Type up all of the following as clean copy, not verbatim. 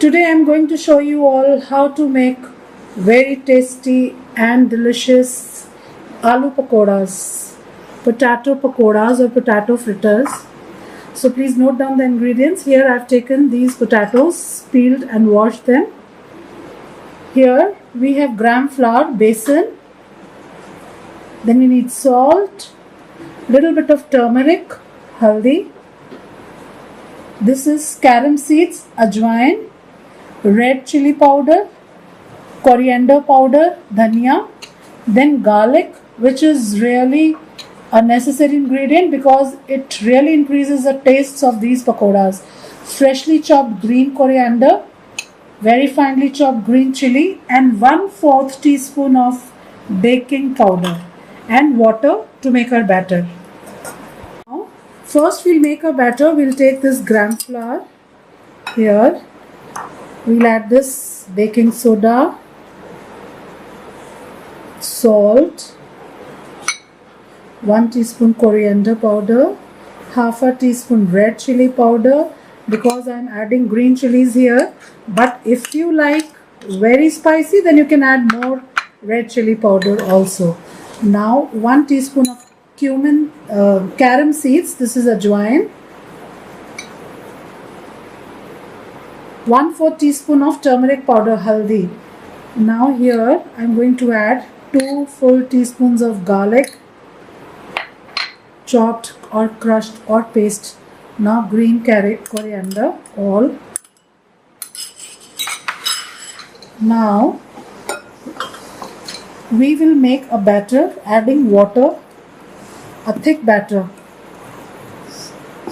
Today I am going to show you all how to make very tasty and delicious aloo pakodas, potato pakodas or potato fritters. So please note down the ingredients. Here I have taken these potatoes, peeled and washed them. Here we have gram flour, besan. Then we need salt, little bit of turmeric, haldi. This is carom seeds, ajwain, red chili powder, coriander powder, dhania, then garlic, which is really a necessary ingredient because it really increases the tastes of these pakodas. Freshly chopped green coriander, very finely chopped green chili, and 1/4 teaspoon of baking powder and water to make our batter. Now, first we'll make a batter. We'll take this gram flour here. We'll add this baking soda, salt, 1 teaspoon coriander powder, half a teaspoon red chili powder because I'm adding green chilies here. But if you like very spicy, then you can add more red chili powder also. Now 1 teaspoon of cumin, carom seeds. This is ajwain. 1/4 teaspoon of turmeric powder, haldi. Now here I'm going to add 2 full teaspoons of garlic, chopped or crushed or paste. Now green coriander, all. Now we will make a batter adding water, a thick batter.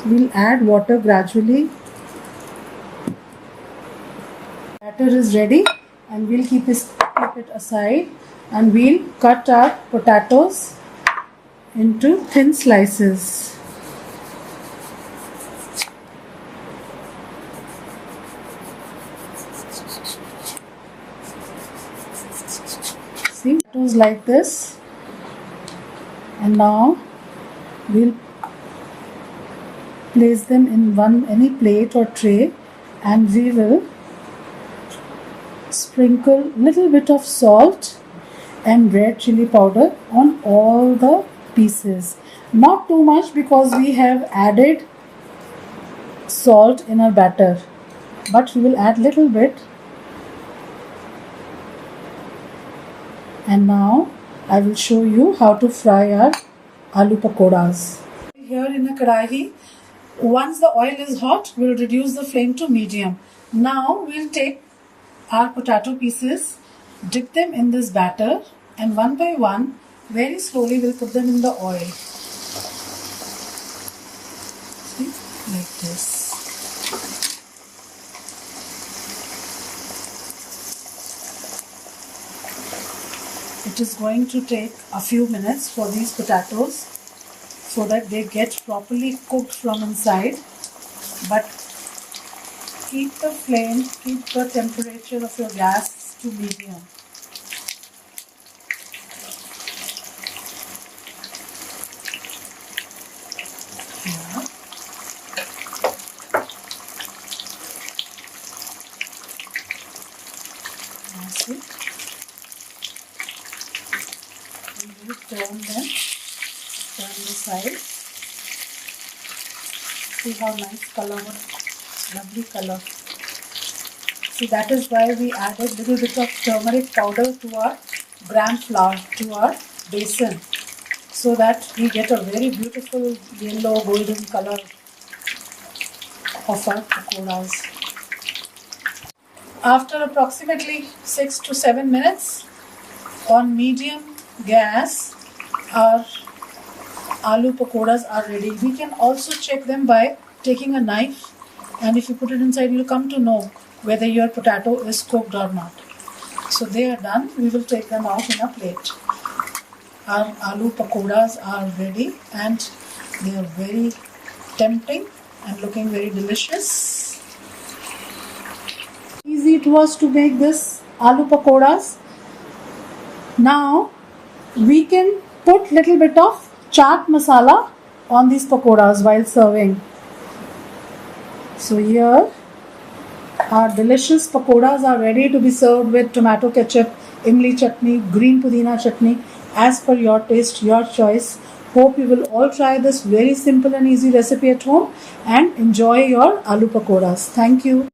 We'll add water gradually. Batter is ready and we'll keep it aside, and we'll cut our potatoes into thin slices. See, potatoes like this, and now we'll place them in any plate or tray, and we will sprinkle little bit of salt and red chili powder on all the pieces. Not too much because we have added salt in our batter, but we will add little bit. And now I will show you how to fry our aloo pakodas. Here in a kadahi, once the oil is hot, we will reduce the flame to medium. Now we will take our potato pieces, dip them in this batter, and one by one, very slowly we'll put them in the oil. See, like this. It is going to take a few minutes for these potatoes so that they get properly cooked from inside. But keep the flame, keep the temperature of your gas to medium. Here. Now see, we will turn them, turn the side. See how nice color, lovely color. See, that is why we added little bit of turmeric powder to our gram flour, to our besan, so that we get a very beautiful yellow golden color of our pakodas. After approximately 6 to 7 minutes on medium gas, our aloo pakodas are ready. We can also check them by taking a knife, and if you put it inside, you'll come to know whether your potato is cooked or not. So they are done. We will take them out in a plate. Our aloo pakodas are ready and they are very tempting and looking very delicious. Easy it was to make this aloo pakodas. Now we can put little bit of chaat masala on these pakodas while serving. So here Our delicious pakodas are ready to be served with tomato ketchup, imli chutney, green pudina chutney, as per your taste, your choice. Hope you will all try this very simple and easy recipe at home and enjoy your aloo pakodas. Thank you.